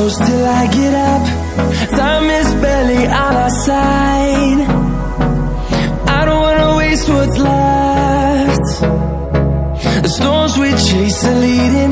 close till I get up. Time is barely on our side. I don't wanna waste what's left. The storms we chase are leading